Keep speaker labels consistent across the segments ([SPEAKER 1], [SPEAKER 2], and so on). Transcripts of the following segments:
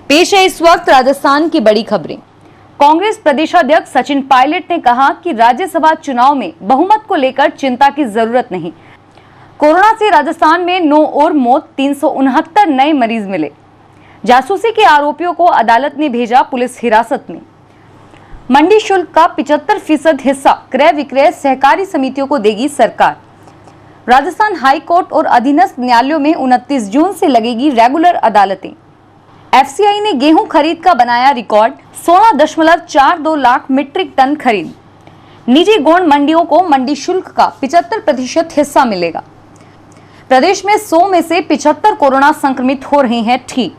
[SPEAKER 1] पेश है इस वक्त राजस्थान की बड़ी खबरें। कांग्रेस प्रदेशाध्यक्ष सचिन पायलट ने कहा कि राज्यसभा चुनाव में बहुमत को लेकर चिंता की जरूरत नहीं। कोरोना से राजस्थान में 9 और मौत, 369 नए मरीज मिले। जासूसी के आरोपियों को अदालत ने भेजा पुलिस हिरासत में। मंडी शुल्क का 75% हिस्सा क्रय विक्रय सहकारी समितियों को देगी सरकार। राजस्थान हाई कोर्ट और अधीनस्थ न्यायालयों में 29 जून से लगेगी रेगुलर अदालतें। एफसीआई ने गेहूं खरीद का बनाया रिकॉर्ड, 16.42 लाख मीट्रिक टन खरीद। निजी गौण मंडियों को मंडी शुल्क का 75% हिस्सा मिलेगा। प्रदेश में 100 में से 75 कोरोना संक्रमित हो रहे हैं ठीक।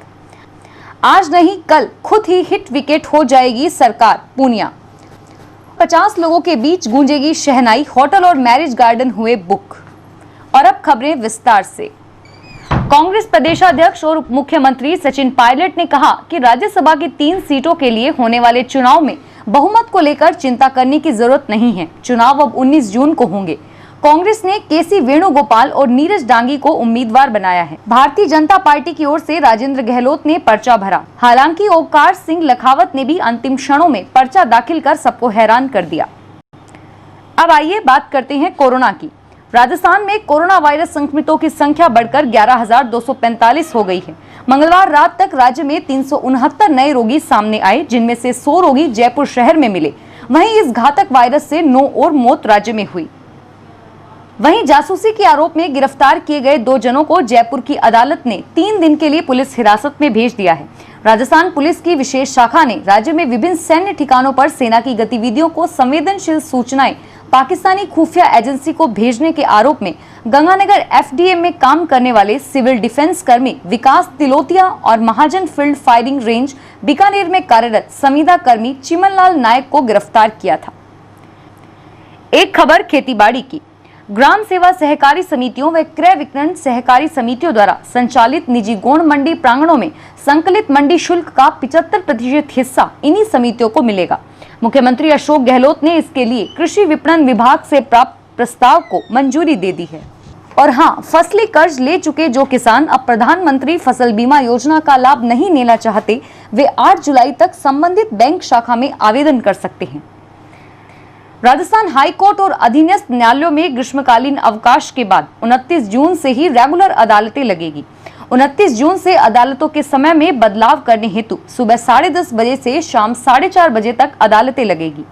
[SPEAKER 1] आज नहीं कल खुद ही हिट विकेट हो जाएगी सरकार, पूनिया। 50 लोगों के बीच गूंजेगी शहनाई, होटल और मैरिज गार्डन हुए बुक। और अब खबरें विस्तार से। कांग्रेस प्रदेशाध्यक्ष और उप मुख्यमंत्री सचिन पायलट ने कहा कि राज्यसभा की 3 सीटों के लिए होने वाले चुनाव में बहुमत को लेकर चिंता करने की जरूरत नहीं है। चुनाव अब 19 जून को होंगे। कांग्रेस ने केसी वेणुगोपाल और नीरज डांगी को उम्मीदवार बनाया है। भारतीय जनता पार्टी की ओर से राजेंद्र गहलोत ने पर्चा भरा। हालांकि ओमकार सिंह लखावत ने भी अंतिम क्षणों में पर्चा दाखिल कर सबको हैरान कर दिया। अब आइए बात करते हैं कोरोना की। राजस्थान में कोरोना वायरस संक्रमितों की संख्या बढ़कर 11,245 हो गई है। मंगलवार रात तक राज्य में 369 नए रोगी सामने आए, जिनमें से 100 रोगी जयपुर शहर में मिले। वहीं इस घातक वायरस से 9 और मौत राज्य में हुई। वहीं जासूसी के आरोप में गिरफ्तार किए गए 2 जनों को जयपुर की अदालत ने 3 दिन के लिए पुलिस हिरासत में भेज दिया है। राजस्थान पुलिस की विशेष शाखा ने राज्य में विभिन्न सैन्य ठिकानों पर सेना की गतिविधियों को संवेदनशील सूचनाएं पाकिस्तानी खुफिया एजेंसी को भेजने के आरोप में गंगानगर एफडीएम में काम करने वाले सिविल डिफेंस कर्मी विकास तिलोतिया और महाजन फील्ड फायरिंग रेंज बीकानेर में कार्यरत संविदा कर्मी चिमनलाल नायक को गिरफ्तार किया था। एक खबर खेतीबाड़ी की। ग्राम सेवा सहकारी समितियों व क्रय विक्रय सहकारी समितियों द्वारा संचालित निजी गौण मंडी प्रांगणों में संकलित मंडी शुल्क का 75% हिस्सा इन्हीं समितियों को मिलेगा। मुख्यमंत्री अशोक गहलोत ने इसके लिए कृषि विपणन विभाग से प्राप्त प्रस्ताव को मंजूरी दे दी है। और हाँ, फसली कर्ज ले चुके जो किसान अब प्रधानमंत्री फसल बीमा योजना का लाभ नहीं लेना चाहते, वे 8 जुलाई तक संबंधित बैंक शाखा में आवेदन कर सकते हैं। राजस्थान हाई कोर्ट और अधीनस्थ न्यायालयों में ग्रीष्मकालीन अवकाश के बाद 29 जून से ही रेगुलर अदालतें लगेगी। 29 जून से अदालतों के समय में बदलाव करने हेतु सुबह 10:30 बजे से शाम 4:30 बजे तक अदालतें लगेगी।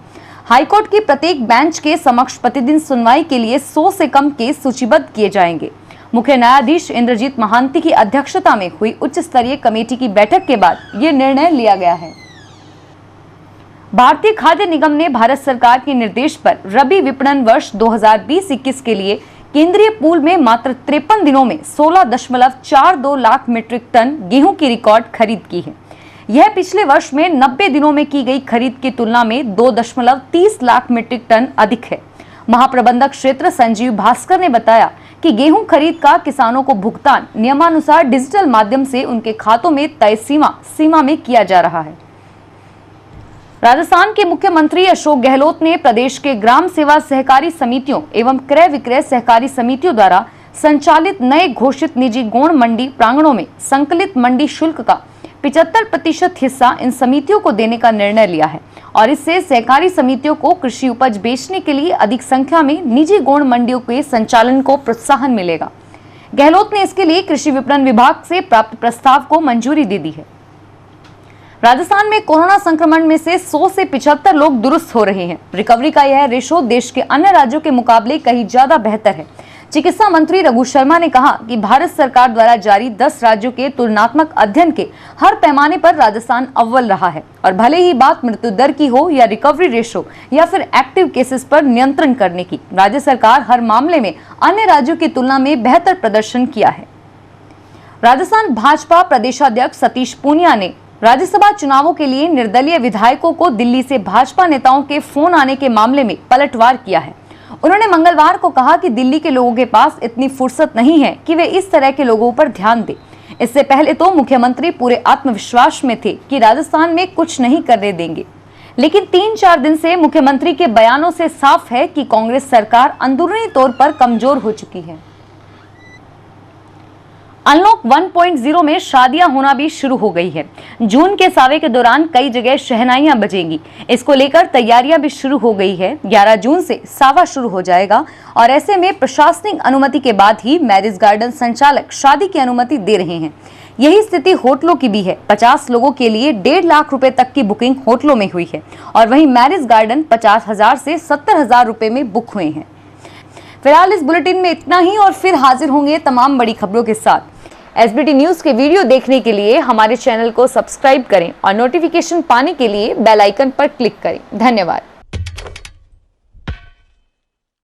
[SPEAKER 1] हाईकोर्ट की प्रत्येक बेंच के समक्ष प्रतिदिन सुनवाई के लिए 100 से कम केस सूचीबद्ध किए जाएंगे। मुख्य न्यायाधीश इंद्रजीत महांती की अध्यक्षता में हुई उच्च स्तरीय कमेटी की बैठक के बाद ये निर्णय लिया गया है। भारतीय खाद्य निगम ने भारत सरकार के निर्देश पर रबी विपणन वर्ष 2020-21 के लिए केंद्रीय पूल में मात्र 53 दिनों में 16.42 लाख मीट्रिक टन गेहूं की रिकॉर्ड खरीद की है। यह पिछले वर्ष में 90 दिनों में की गई खरीद की तुलना में 2.30 लाख मीट्रिक टन अधिक है। महाप्रबंधक क्षेत्र संजीव भास्कर ने बताया कि गेहूं खरीद का किसानों को भुगतान नियमानुसार डिजिटल माध्यम से उनके खातों में तय सीमा में किया जा रहा है। राजस्थान के मुख्यमंत्री अशोक गहलोत ने प्रदेश के ग्राम सेवा सहकारी समितियों एवं क्रय विक्रय सहकारी समितियों द्वारा संचालित नए घोषित निजी गौण मंडी प्रांगणों में संकलित मंडी शुल्क का 75% हिस्सा इन समितियों को देने का निर्णय लिया है और इससे सहकारी समितियों को कृषि उपज बेचने के लिए अधिक संख्या में निजी गौण मंडियों के संचालन को प्रोत्साहन मिलेगा। गहलोत ने इसके लिए कृषि विपणन विभाग से प्राप्त प्रस्ताव को मंजूरी दे दी है। राजस्थान में कोरोना संक्रमण में से 100 से 75 लोग दुरुस्त हो रहे हैं। रिकवरी का यह रेशो देश के अन्य राज्यों के मुकाबले कहीं ज्यादा बेहतर है। चिकित्सा मंत्री रघु शर्मा ने कहा कि भारत सरकार द्वारा जारी 10 राज्यों के तुलनात्मक अध्ययन के हर पैमाने पर राजस्थान अव्वल रहा है और भले ही बात मृत्यु दर की हो या रिकवरी रेशो या फिर एक्टिव केसेस पर नियंत्रण करने की, राज्य सरकार हर मामले में अन्य राज्यों की तुलना में बेहतर प्रदर्शन किया है। राजस्थान भाजपा प्रदेशाध्यक्ष सतीश पूनिया ने राज्यसभा चुनावों के लिए निर्दलीय विधायकों को दिल्ली से भाजपा नेताओं के फोन आने के मामले में पलटवार किया है। उन्होंने मंगलवार को कहा कि दिल्ली के लोगों के पास इतनी फुर्सत नहीं है कि वे इस तरह के लोगों पर ध्यान दें। इससे पहले तो मुख्यमंत्री पूरे आत्मविश्वास में थे कि राजस्थान में कुछ नहीं करने देंगे, लेकिन 3-4 दिन से मुख्यमंत्री के बयानों से साफ है कि कांग्रेस सरकार अंदरूनी तौर पर कमजोर हो चुकी है। अनलॉक 1.0 में शादियां होना भी शुरू हो गई है। जून के सावे के दौरान कई जगह शहनाइयां बजेंगी। इसको लेकर तैयारियां भी शुरू हो गई है। 11 जून से सावा शुरू हो जाएगा और ऐसे में प्रशासनिक अनुमति के बाद ही मैरिज गार्डन संचालक शादी की अनुमति दे रहे हैं। यही स्थिति होटलों की भी है। 50 लोगों के लिए 1.5 लाख रुपए तक की बुकिंग होटलों में हुई है और वहीं मैरिज गार्डन 50,000 से 70,000 रुपए में बुक हुए हैं। फिलहाल इस बुलेटिन में इतना ही और फिर हाजिर होंगे तमाम बड़ी खबरों के साथ। एसबीटी न्यूज के वीडियो देखने के लिए हमारे चैनल को सब्सक्राइब करें और नोटिफिकेशन पाने के लिए बेल आइकन पर क्लिक करें। धन्यवाद।